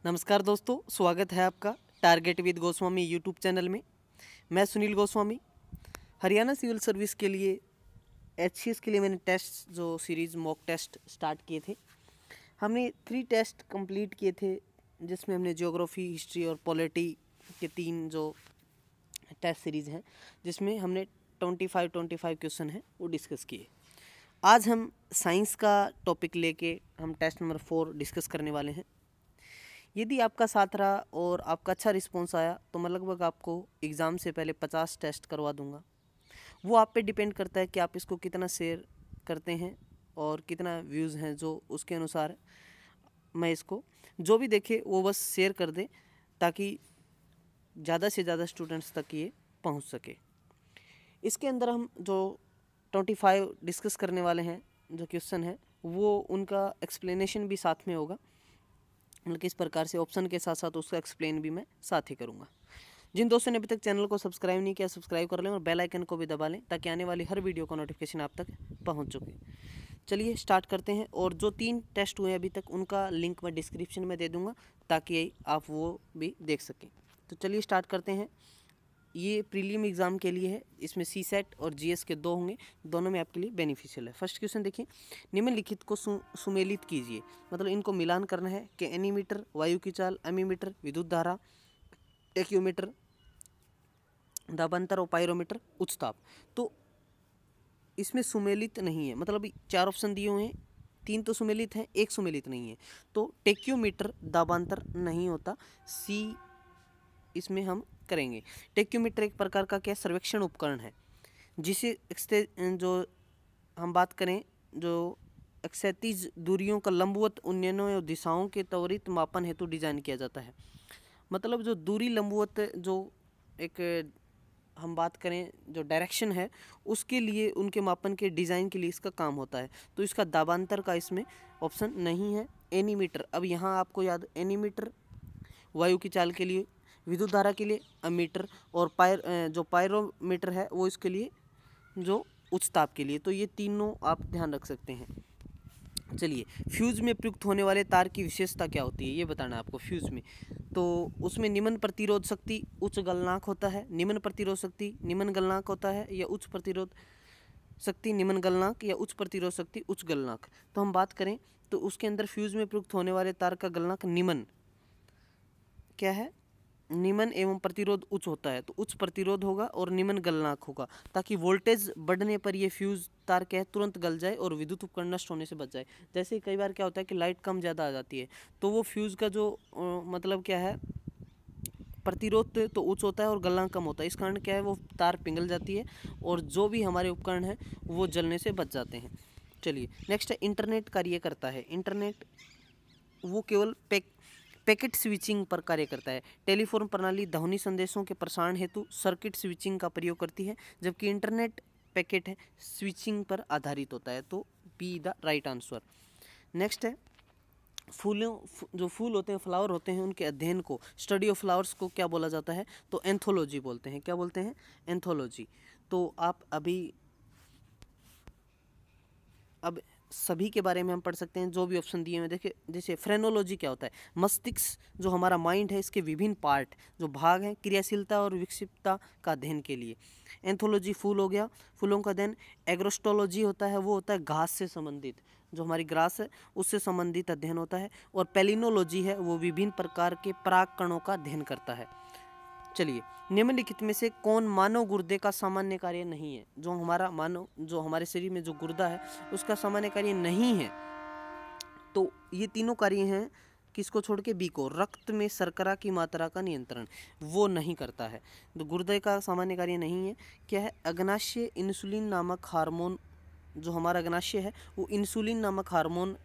नमस्कार दोस्तों, स्वागत है आपका target with Goswami YouTube channel में। मैं सुनील गोस्वामी। हरियाणा सिविल सर्विस के लिए एचसीएस के लिए मैंने टेस्ट जो सीरीज़ मॉक टेस्ट स्टार्ट किए थे। हमने 3 टेस्ट कंप्लीट किए थे, जिसमें हमने ज्योग्राफी, हिस्ट्री और पॉलिटी के 3 जो टेस्ट सीरीज़ हैं, जिसमें हमने 25 क्वेश्चन हैं वो डिस्कस किए। आज हम साइंस का टॉपिक लेके हम टेस्ट नंबर 4 डिस्कस करने वाले हैं। यदि आपका साथ रहा और आपका अच्छा रिस्पॉन्स आया तो मैं लगभग आपको एग्ज़ाम से पहले 50 टेस्ट करवा दूंगा। वो आप पे डिपेंड करता है कि आप इसको कितना शेयर करते हैं और कितना व्यूज़ हैं, जो उसके अनुसार मैं इसको जो भी देखे वो बस शेयर कर दे, ताकि ज़्यादा से ज़्यादा स्टूडेंट्स तक ये पहुंच सके। इसके अंदर हम जो 25 डिस्कस करने वाले हैं, जो क्वेश्चन है वो उनका एक्सप्लेनेशन भी साथ में होगा। मतलब किस प्रकार से ऑप्शन के साथ साथ उसका एक्सप्लेन भी मैं साथ ही करूँगा। जिन दोस्तों ने अभी तक चैनल को सब्सक्राइब नहीं किया, सब्सक्राइब कर लें और बेल आइकन को भी दबा लें, ताकि आने वाली हर वीडियो का नोटिफिकेशन आप तक पहुंच चुके। चलिए स्टार्ट करते हैं। और जो 3 टेस्ट हुए अभी तक उनका लिंक मैं डिस्क्रिप्शन में दे दूँगा, ताकि आप वो भी देख सकें। तो चलिए स्टार्ट करते हैं। ये प्रीलिम एग्ज़ाम के लिए है, इसमें सी सेट और जीएस के 2 होंगे, दोनों में आपके लिए बेनिफिशियल है। फर्स्ट क्वेश्चन देखिए, निम्नलिखित को सुमेलित कीजिए। मतलब इनको मिलान करना है कि एनीमीटर, वायु की चाल, एमीमीटर, विद्युत धारा, टेक्योमीटर, दाबांतर और पायरोमीटर, उच्च ताप। तो इसमें सुमेलित नहीं है, मतलब 4 ऑप्शन दिए हुए हैं, 3 तो सुमेलित हैं, 1 सुमेलित नहीं है। तो टेक्योमीटर दाबांतर नहीं होता, सी इसमें हम करेंगे। टेक्योमीटर एक प्रकार का क्या सर्वेक्षण उपकरण है, जिसे जो हम बात करें, जो क्षैतिज दूरियों का लंबवत उन्नयनों और दिशाओं के त्वरित मापन हेतु डिजाइन किया जाता है। मतलब जो दूरी लंबवत जो एक हम बात करें जो डायरेक्शन है, उसके लिए उनके मापन के डिज़ाइन के लिए इसका काम होता है। तो इसका दाबांतर का इसमें ऑप्शन नहीं है। एनीमीटर, अब यहाँ आपको याद, एनीमीटर वायु की चाल के लिए, विद्युत धारा के लिए अमीटर, और जो पायरोमीटर है वो इसके लिए जो उच्च ताप के लिए। तो ये तीनों आप ध्यान रख सकते हैं। चलिए, फ्यूज में प्रयुक्त होने वाले तार की विशेषता क्या होती है ये बताना है आपको। फ्यूज में तो उसमें निम्न प्रतिरोध शक्ति उच्च गलनांक होता है, निम्न प्रतिरोध शक्ति निम्न गलनांक होता है, या उच्च प्रतिरोध शक्ति निम्न गलनांक, या उच्च प्रतिरोध शक्ति उच्च गलनांक। तो हम बात करें तो उसके अंदर फ्यूज में प्रयुक्त होने वाले तार का गलनांक निम्न क्या है, निम्न एवं प्रतिरोध उच्च होता है, तो उच्च प्रतिरोध होगा और निम्न गलनांक होगा, ताकि वोल्टेज बढ़ने पर ये फ्यूज तार क्या है तुरंत गल जाए और विद्युत उपकरण नष्ट होने से बच जाए। जैसे कई बार क्या होता है कि लाइट कम ज़्यादा आ जाती है, तो वो फ्यूज़ का जो मतलब क्या है, प्रतिरोध तो उच्च होता है और गलनांक कम होता है। इस कारण क्या है, वो तार पिघल जाती है और जो भी हमारे उपकरण हैं वो जलने से बच जाते हैं। चलिए नेक्स्ट है, इंटरनेट कार्य करता है। इंटरनेट वो केवल पैकेट स्विचिंग पर कार्य करता है। टेलीफोन प्रणाली ध्वनि संदेशों के प्रसारण हेतु सर्किट स्विचिंग का प्रयोग करती है, जबकि इंटरनेट पैकेट है स्विचिंग पर आधारित होता है। तो be the right answer. Next है, जो फूल होते हैं, फ्लावर होते हैं, उनके अध्ययन को, स्टडी ऑफ फ्लावर्स को क्या बोला जाता है, तो एंथोलॉजी बोलते हैं। क्या बोलते हैं, एंथोलॉजी। तो आप अभी अब सभी के बारे में हम पढ़ सकते हैं, जो भी ऑप्शन दिए हुए। देखिए, जैसे फ्रेनोलॉजी क्या होता है, मस्तिष्क जो हमारा माइंड है, इसके विभिन्न पार्ट जो भाग हैं, क्रियाशीलता और विक्षिप्तता का अध्ययन के लिए। एंथोलॉजी फूल हो गया, फूलों का अध्ययन। एग्रोस्टोलॉजी होता है, वो होता है घास से संबंधित, जो हमारी ग्रास है उससे संबंधित अध्ययन होता है। और पेलिनोलॉजी है, वो विभिन्न प्रकार के पराग कणों का अध्ययन करता है। चलिए, निम्नलिखित में से कौन मानव गुर्दे का सामान्य कार्य नहीं है। जो हमारे शरीर में जो गुर्दा है उसका सामान्य कार्य नहीं है। तो ये तीनों कार्य हैं, किसको छोड़ के, बी को। रक्त में शर्करा की मात्रा का नियंत्रण वो नहीं करता है, तो गुर्दे का सामान्य कार्य नहीं है। क्या है, अग्नाशय इंसुलिन नामक हार्मोन, जो हमारा अग्नाशय है वो इंसुलिन नामक हार्मोन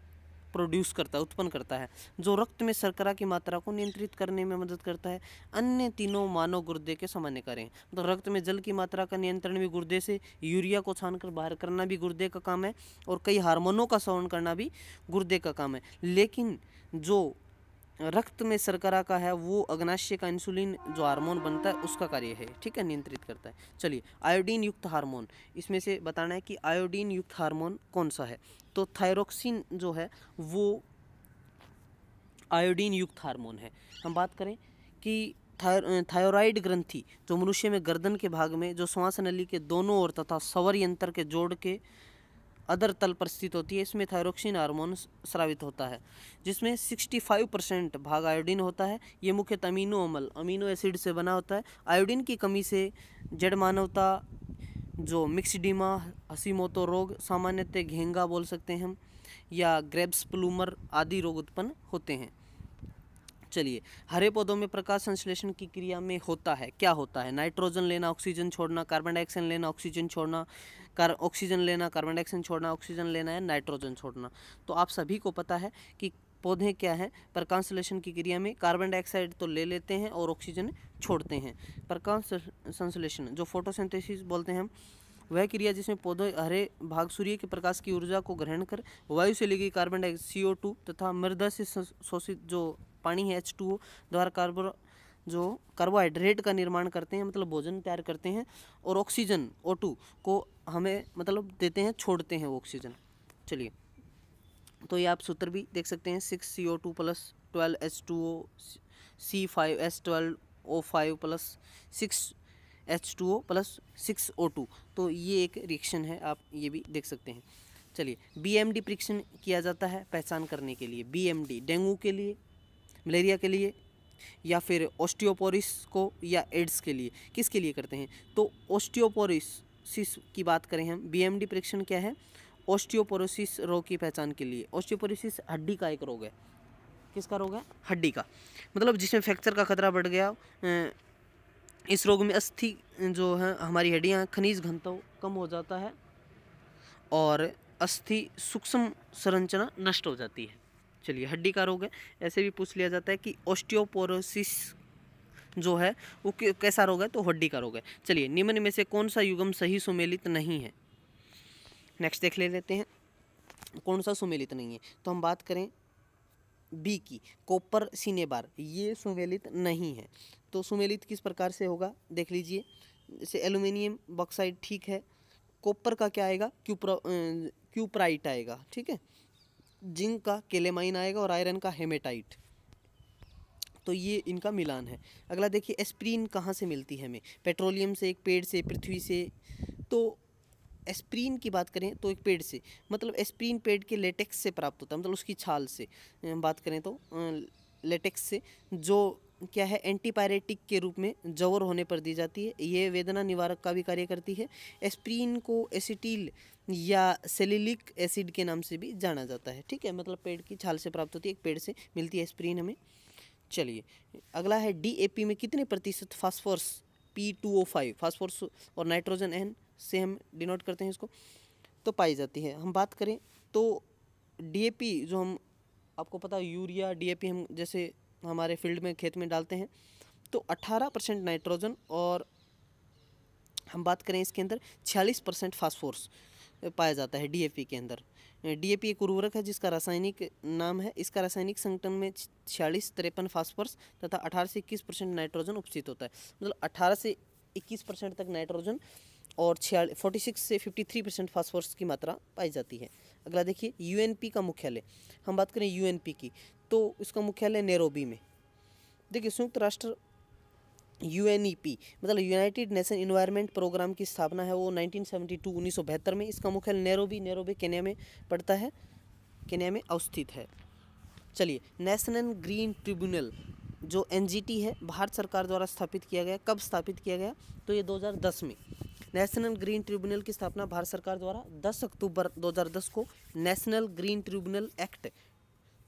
प्रोड्यूस करता है, उत्पन्न करता है, जो रक्त में शर्करा की मात्रा को नियंत्रित करने में मदद करता है। अन्य तीनों मानव गुर्दे के सामान्य कार्य हैं। तो रक्त में जल की मात्रा का नियंत्रण भी गुर्दे से, यूरिया को छानकर बाहर करना भी गुर्दे का काम है, और कई हार्मोनों का सेवन करना भी गुर्दे का काम है। लेकिन जो रक्त में शर्करा का है, वो अग्नाशय का इंसुलिन जो हार्मोन बनता है उसका कार्य है, ठीक है, नियंत्रित करता है। चलिए, आयोडीन युक्त हार्मोन, इसमें से बताना है कि आयोडीन युक्त हार्मोन कौन सा है। तो थायरोक्सिन जो है वो आयोडीन युक्त हार्मोन है। हम बात करें कि थायराइड ग्रंथि जो मनुष्य में गर्दन के भाग में जो श्वास नली के दोनों ओर तथा स्वर यंत्र के जोड़ के अधर तल पर स्थित होती है, इसमें थायरोक्सिन हार्मोन स्रावित होता है, जिसमें 65% भाग आयोडीन होता है। ये मुख्यतः अमीनो एसिड से बना होता है। आयोडीन की कमी से जड़ मानवता जो मिक्सडीमा, हसीमोतो रोग, सामान्यतः घेंगा बोल सकते हैं हम, या ग्रेब्स प्लूमर आदि रोग उत्पन्न होते हैं। चलिए, हरे पौधों में प्रकाश संश्लेषण की क्रिया में होता है, क्या होता है? नाइट्रोजन लेना, ऑक्सीजन छोड़ना, कार्बन डाइऑक्साइड लेना, ऑक्सीजन छोड़ना, ऑक्सीजन लेना, कार्बन डाइऑक्साइड छोड़ना, ऑक्सीजन लेना है, नाइट्रोजन छोड़ना। तो आप सभी को पता है कि पौधे क्या है, प्रकाश संश्लेषण की क्रिया में कार्बन डाइऑक्साइड तो ले लेते हैं और ऑक्सीजन छोड़ते हैं। प्रकाश संश्लेषण जो फोटोसिंथेसिस बोलते हैं हम, वह क्रिया जिसमें पौधे हरे भाग सूर्य के प्रकाश की ऊर्जा को ग्रहण कर वायु से ली गई कार्बन डाइऑक्साइड CO2 तथा मृदा से शोषित जो पानी है H2O द्वारा कार्बोहाइड्रेट का निर्माण करते हैं, मतलब भोजन तैयार करते हैं, और ऑक्सीजन O2 को हमें मतलब देते हैं, छोड़ते हैं वो ऑक्सीजन। चलिए, तो ये आप सूत्र भी देख सकते हैं, 6CO2 + 12H2O C5S12O5 + 6H2O + 6O2। तो ये एक रिएक्शन है, आप ये भी देख सकते हैं। चलिए, BMD परीक्षण किया जाता है पहचान करने के लिए। BMD डेंगू के लिए, मलेरिया के लिए, या फिर ऑस्टियोपोरोसिस को, या एड्स के लिए। किसके लिए करते हैं? तो ऑस्टियोपोरोसिस की बात करें हम, BMD परीक्षण क्या है? ऑस्टियोपोरोसिस रोग की पहचान के लिए। ऑस्टियोपोरोसिस हड्डी का एक रोग है। किसका रोग है? हड्डी का, मतलब जिसमें फ्रैक्चर का खतरा बढ़ गया। इस रोग में अस्थि जो है हमारी हड्डियां, खनिज घनत्व कम हो जाता है और अस्थि सूक्ष्म संरचना नष्ट हो जाती है। चलिए, हड्डी का रोग है। ऐसे भी पूछ लिया जाता है कि ऑस्टियोपोरोसिस जो है वो कैसा रोग है? तो हड्डी का रोग है। चलिए, निम्न में से कौन सा युग्म सही सुमेलित नहीं है? नेक्स्ट देख लेते हैं कौन सा सुमेलित नहीं है। तो हम बात करें बी की, कॉपर सिनेबार, ये सुमेलित नहीं है। तो सुमेलित किस प्रकार से होगा देख लीजिए। जैसे एल्यूमिनियम बॉक्साइड ठीक है, कॉपर का क्या आएगा? क्यूप्राइट आएगा, ठीक है। जिंक का केलेमाइन आएगा और आयरन का हेमेटाइट। तो ये इनका मिलान है। अगला देखिए, एस्प्रीन कहाँ से मिलती है हमें? पेट्रोलियम से, एक पेड़ से, पृथ्वी से। तो एस्प्रीन की बात करें तो एक पेड़ से, मतलब एस्प्रीन पेड़ के लेटेक्स से प्राप्त होता है, मतलब उसकी छाल से बात करें तो लेटेक्स से, जो क्या है एंटीपायरेटिक के रूप में जवर होने पर दी जाती है। ये वेदना निवारक का भी कार्य करती है। एस्प्रीन को एसिटिल या सेलिलिक एसिड के नाम से भी जाना जाता है, ठीक है। मतलब पेड़ की छाल से प्राप्त होती है, एक पेड़ से मिलती है एस्प्रीन हमें। चलिए, अगला है DAP में कितने प्रतिशत फास्फोरस P2O5, फास्फोरस और नाइट्रोजन N से हम डिनोट करते हैं इसको, तो पाई जाती है। हम बात करें तो DAP जो हम, आपको पता है यूरिया DAP हम जैसे हमारे फील्ड में खेत में डालते हैं, तो 18% नाइट्रोजन, और हम बात करें इसके अंदर 46% फास्फोरस पाया जाता है DAP के अंदर। DAP एक उर्वरक है जिसका रासायनिक नाम है, इसका रासायनिक संगठन में 46-53 फास्फोरस तथा 18 से 21% नाइट्रोजन उपस्थित होता है। मतलब 18 से 21% तक नाइट्रोजन और 46 से 53% फास्फोरस की मात्रा पाई जाती है। अगला देखिए, UNP का मुख्यालय, हम बात करें UNP की, तो इसका मुख्यालय नैरोबी में। देखिए, संयुक्त राष्ट्र UNEP मतलब यूनाइटेड नेशन इन्वायरमेंट प्रोग्राम की स्थापना है वो 1972 में। इसका मुख्यालय नैरोबी केन्या में पड़ता है, केन्या में अवस्थित है। चलिए, नेशनल ग्रीन ट्रिब्यूनल जो NGT है, भारत सरकार द्वारा स्थापित किया गया। कब स्थापित किया गया? तो ये 2010 में। नेशनल ग्रीन ट्रिब्यूनल की स्थापना भारत सरकार द्वारा 10 अक्टूबर 2010 को नेशनल ग्रीन ट्रिब्यूनल एक्ट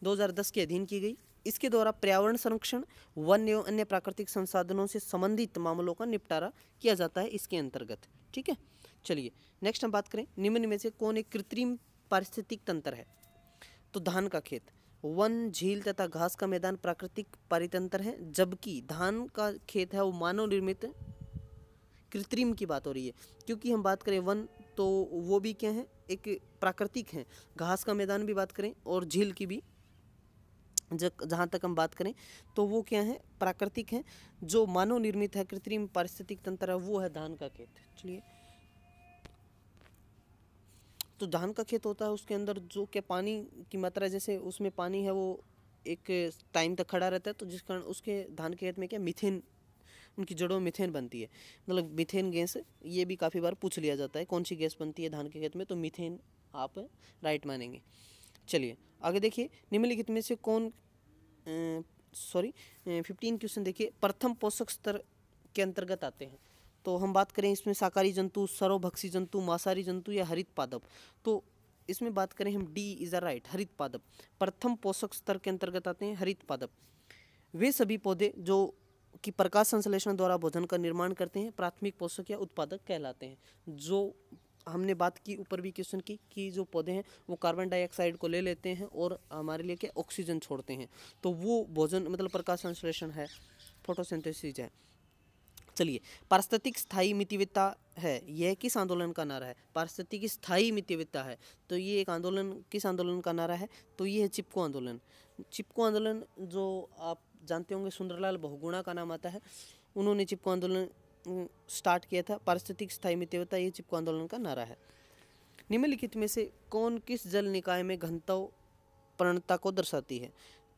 2010 के अधीन की गई। इसके द्वारा पर्यावरण संरक्षण, वन एवं अन्य प्राकृतिक संसाधनों से संबंधित मामलों का निपटारा किया जाता है इसके अंतर्गत, ठीक है। चलिए, नेक्स्ट हम बात करें, निम्न में से कौन एक कृत्रिम पारिस्थितिक तंत्र है? तो धान का खेत, वन, झील तथा घास का मैदान प्राकृतिक पारितंत्र है, जबकि धान का खेत है वो मानव निर्मित कृत्रिम की बात हो रही है। क्योंकि हम बात करें वन, तो वो भी क्या है, एक प्राकृतिक है। घास का मैदान भी बात करें और झील की भी जहाँ तक हम बात करें तो वो क्या है, प्राकृतिक है। जो मानव निर्मित है, कृत्रिम पारिस्थितिक तंत्र है, वो है धान का खेत। चलिए, तो धान का खेत होता है, उसके अंदर जो क्या पानी की मात्रा, जैसे उसमें पानी है वो एक टाइम तक खड़ा रहता है, तो जिस कारण उसके धान के खेत में क्या मीथेन, उनकी जड़ों में मीथेन बनती है। मतलब मीथेन गैस, ये भी काफ़ी बार पूछ लिया जाता है कौन सी गैस बनती है धान के खेत में, तो मीथेन आप राइट मानेंगे। चलिए आगे देखिए, निम्नलिखित में से कौन 15 क्वेश्चन देखिए, प्रथम पोषक स्तर के अंतर्गत आते हैं। तो हम बात करें इसमें शाकाहारी जंतु, सर्वभक्षी जंतु, मांसाहारी जंतु या हरित पादप, तो इसमें बात करें हम डी इज अ राइट, हरित पादप प्रथम पोषक स्तर के अंतर्गत आते हैं। हरित पादप वे सभी पौधे जो कि प्रकाश संश्लेषण द्वारा भोजन का निर्माण करते हैं प्राथमिक पोषक या उत्पादक कहलाते हैं। जो हमने बात की ऊपर भी क्वेश्चन की कि जो पौधे हैं वो कार्बन डाइऑक्साइड को ले लेते हैं और हमारे लिए क्या ऑक्सीजन छोड़ते हैं, तो वो भोजन मतलब प्रकाश संश्लेषण है, फोटोसिंथेसिस है। चलिए, पारिस्थितिक स्थायी मितव्ययिता है, यह किस आंदोलन का नारा है? पारिस्थितिक स्थायी मितव्ययिता है, तो ये एक आंदोलन, किस आंदोलन का नारा है? तो ये है चिपको आंदोलन। चिपको आंदोलन जो आप जानते होंगे, सुंदरलाल बहुगुणा का नाम आता है, उन्होंने चिपको आंदोलन स्टार्ट किया था। पारिस्थितिक स्थायी मितव्ययिता ये चिपको आंदोलन का नारा है। निम्नलिखित में से कौन किस जल निकाय में घनत्व प्रणता को दर्शाती है?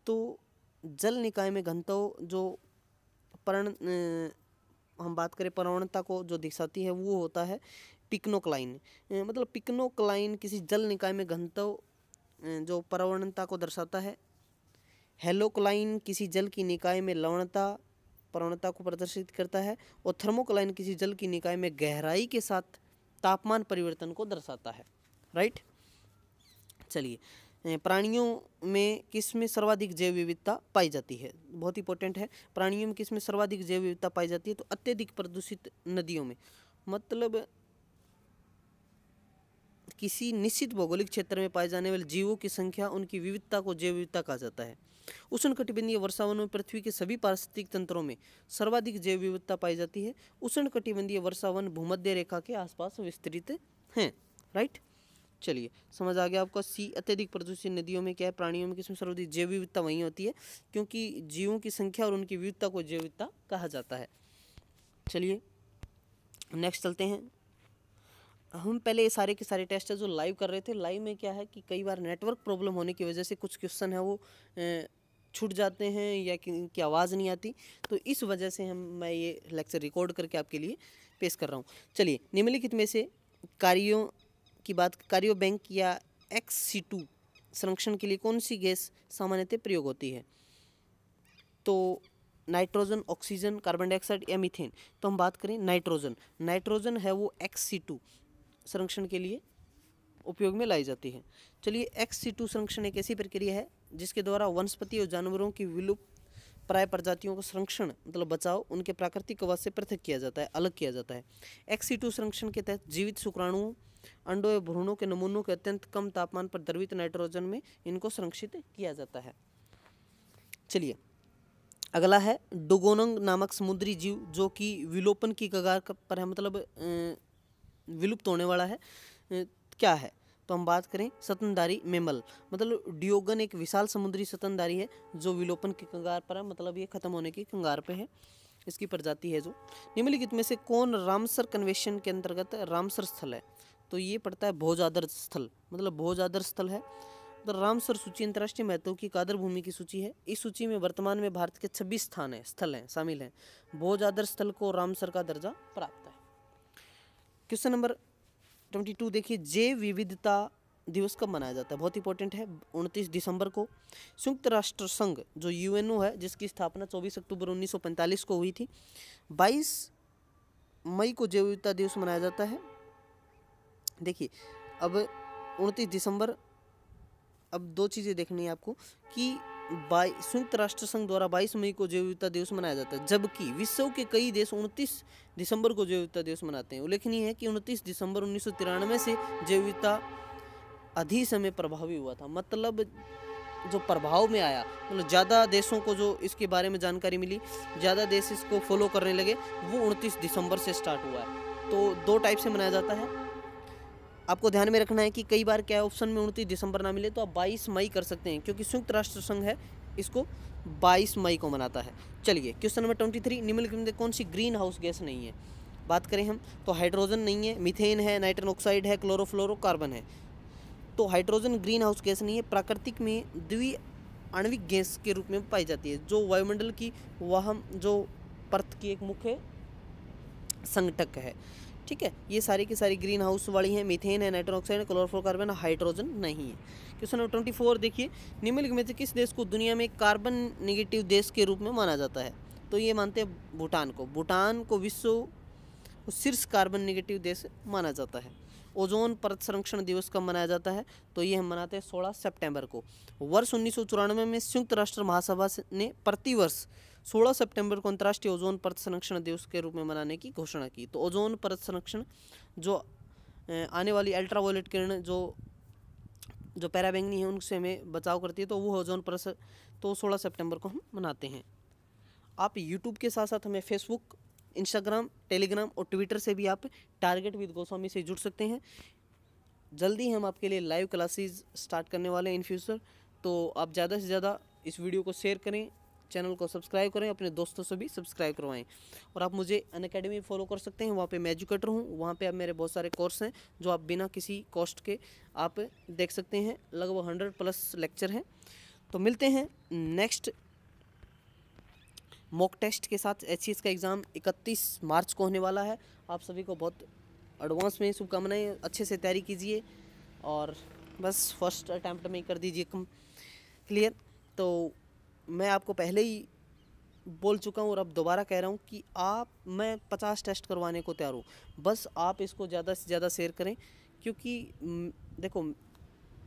तो जल निकाय में घनत्व जो हम बात करें प्रवणता को जो दिखाती है वो होता है पिक्नोक्लाइन। मतलब पिक्नोक्लाइन किसी जल निकाय में घनत्व जो प्रवणता को दर्शाता है। हेलोक्लाइन किसी जल की निकाय में लवणता प्रवणता को प्रदर्शित करता है। और थर्मोक्लाइन किसी जल की निकाय में गहराई के साथ तापमान परिवर्तन को दर्शाता है। राइट। चलिए, प्राणियों में किस में सर्वाधिक जैव विविधता पाई जाती है? बहुत इंपॉर्टेंट है। प्राणियों में किस में सर्वाधिक जैव विविधता पाई जाती है? तो अत्यधिक प्रदूषित नदियों में। मतलब किसी निश्चित भौगोलिक क्षेत्र में पाए जाने वाले जीवों की संख्या, उनकी विविधता को जैव विविधता कहा जाता है। उष्णकटिबंधीय वर्षावनों में पृथ्वी के सभी पारिस्थितिक तंत्रों में सर्वाधिक जैव विविधता पाई जाती है। उष्णकटिबंधीय वर्षावन भूमध्य रेखा के आसपास विस्तृत हैं। राइट। चलिए, समझ आ गया आपका। सी, अत्यधिक प्रदूषित नदियों में क्या है? प्राणियों में किसमें सर्वाधिक जैव विविधता वहीं होती है, क्योंकि जीवों की संख्या और उनकी विविधता को जैव विविधता कहा जाता है। चलिए नेक्स्ट चलते हैं। हम पहले ये सारे के सारे टेस्ट है जो लाइव कर रहे थे। लाइव में क्या है कि कई बार नेटवर्क प्रॉब्लम होने की वजह से कुछ क्वेश्चन है वो छूट जाते हैं या कि आवाज़ नहीं आती, तो इस वजह से मैं ये लेक्चर रिकॉर्ड करके आपके लिए पेश कर रहा हूँ। चलिए, निम्नलिखित में से कार्यों की बात, कार्यो बैंक या XC2 संरक्षण के लिए कौन सी गैस सामान्यतः प्रयोग होती है? तो नाइट्रोजन, ऑक्सीजन, कार्बन डाइऑक्साइड या मीथेन। तो हम बात करें नाइट्रोजन। नाइट्रोजन है वो XC2 संरक्षण के लिए उपयोग में लाई जाती है। चलिए, XC2 संरक्षण एक ऐसी प्रक्रिया है जिसके द्वारा वनस्पति और जानवरों की विलुप्त प्राय प्रजातियों को संरक्षण मतलब बचाव उनके प्राकृतिक आवास से पृथक किया जाता है, अलग किया जाता है। XC2 संरक्षण के तहत जीवित शुक्राणुओं, अंडों या भ्रूणों के नमूनों के अत्यंत कम तापमान पर द्रवित नाइट्रोजन में इनको संरक्षित किया जाता है। चलिए, अगला है डुगोनंग नामक समुद्री जीव जो कि विलोपन की कगार पर है, मतलब विलुप्त होने वाला है। क्या है? तो हम बात करें स्तनधारी मैमल। मतलब ड्यूगन एक विशाल समुद्री स्तनधारी है जो विलोपन की कगार पर है, मतलब ये खत्म होने की कगार पे है, इसकी प्रजाति है जो। निम्नलिखित में से कौन रामसर कन्वेंशन के अंतर्गत रामसर स्थल है? तो ये पड़ता है भोज आदर्श स्थल, मतलब भोज आदर्श स्थल है। तो रामसर सूची अंतर्राष्ट्रीय महत्व की आदर भूमि की सूची है। इस सूची में वर्तमान में भारत के 26 स्थल हैं शामिल हैं। भोज आदर्श स्थल को रामसर का दर्जा प्राप्त है। क्वेश्चन नंबर 22 देखिए, जैव विविधता दिवस कब मनाया जाता है? बहुत इंपॉर्टेंट है। 29 दिसंबर को। संयुक्त राष्ट्र संघ जो UNO है, जिसकी स्थापना 24 अक्टूबर 1945 को हुई थी। 22 मई को जैव विविधता दिवस मनाया जाता है। देखिए, अब 29 दिसंबर, अब दो चीज़ें देखनी है आपको कि संयुक्त राष्ट्र संघ द्वारा 22 मई को जैव विविधता दिवस मनाया जाता है, जबकि विश्व के कई देश 29 दिसंबर को जैव विविधता दिवस मनाते हैं। उल्लेखनीय है कि 29 दिसंबर 1993 से जैव विविधता अधिसमय प्रभावी हुआ था। मतलब जो प्रभाव में आया, मतलब ज़्यादा देशों को जो इसके बारे में जानकारी मिली, ज़्यादा देश इसको फॉलो करने लगे, वो 29 दिसंबर से स्टार्ट हुआ है। तो दो टाइप से मनाया जाता है। आपको ध्यान में रखना है कि कई बार क्या है, ऑप्शन में 29 दिसंबर ना मिले तो आप 22 मई कर सकते हैं, क्योंकि संयुक्त राष्ट्र संघ है इसको 22 मई को मनाता है। चलिए, क्वेश्चन नंबर 23, निम्नलिखित में कौन सी ग्रीन हाउस गैस नहीं है? बात करें हम तो हाइड्रोजन नहीं है, मीथेन है, नाइट्रन ऑक्साइड है, क्लोरोफ्लोरोकार्बन है। तो हाइड्रोजन ग्रीन हाउस गैस नहीं है। प्राकृतिक में आणविक गैस के रूप में पाई जाती है, जो वायुमंडल की वह जो परत की एक मुख्य संघटक है। ठीक है, ये सारी की सारी ग्रीन हाउस वाली हैं, मीथेन है, नाइट्रोजन ऑक्साइड है, क्लोरोफ्लोरोकार्बन, हाइड्रोजन नहीं है। क्वेश्चन नंबर 24 देखिए, निम्नलिखित में से किस देश को दुनिया में कार्बन नेगेटिव देश के रूप में माना जाता है? तो ये मानते हैं भूटान को। भूटान को विश्व शीर्ष कार्बन नेगेटिव देश माना जाता है। ओजोन परत संरक्षण दिवस कब मनाया जाता है? तो ये हम मनाते हैं 16 सितंबर को। वर्ष 1994 में संयुक्त राष्ट्र महासभा ने प्रतिवर्ष 16 सितंबर को अंतर्राष्ट्रीय ओजोन परत संरक्षण दिवस के रूप में मनाने की घोषणा की। तो ओजोन परत संरक्षण जो आने वाली अल्ट्रावायलेट किरण जो पैराबैंगनी है उनसे हमें बचाव करती है, तो वो ओजोन परत तो 16 सितंबर को हम मनाते हैं। आप यूट्यूब के साथ साथ हमें फेसबुक, इंस्टाग्राम, टेलीग्राम और ट्विटर से भी आप टारगेट विद गोस्वामी से जुड़ सकते हैं। जल्दी हम आपके लिए लाइव क्लासेस स्टार्ट करने वाले हैं इन फ्यूचर, तो आप ज़्यादा से ज़्यादा इस वीडियो को शेयर करें, चैनल को सब्सक्राइब करें, अपने दोस्तों से भी सब्सक्राइब करवाएं। और आप मुझे अनअकैडमी फॉलो कर सकते हैं, वहाँ पे मैं एजुकेटर हूँ, वहाँ पे आप मेरे बहुत सारे कोर्स हैं जो आप बिना किसी कॉस्ट के आप देख सकते हैं। लगभग 100+ लेक्चर हैं। तो मिलते हैं नेक्स्ट मॉक टेस्ट के साथ। HCS का एग्ज़ाम 31 मार्च को होने वाला है। आप सभी को बहुत एडवांस में शुभकामनाएं, अच्छे से तैयारी कीजिए और बस फर्स्ट अटैम्प्ट में कर दीजिए क्लियर। तो मैं आपको पहले ही बोल चुका हूँ और अब दोबारा कह रहा हूँ कि मैं 50 टेस्ट करवाने को तैयार हूँ, बस आप इसको ज़्यादा से ज़्यादा शेयर करें, क्योंकि देखो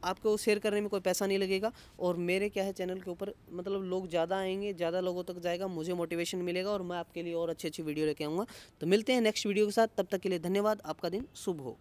आपको शेयर करने में कोई पैसा नहीं लगेगा और मेरे क्या है चैनल के ऊपर मतलब लोग ज़्यादा आएंगे, ज़्यादा लोगों तक जाएगा, मुझे मोटिवेशन मिलेगा और मैं आपके लिए और अच्छी अच्छी वीडियो लेके आऊँगा। तो मिलते हैं नेक्स्ट वीडियो के साथ, तब तक के लिए धन्यवाद। आपका दिन शुभ हो।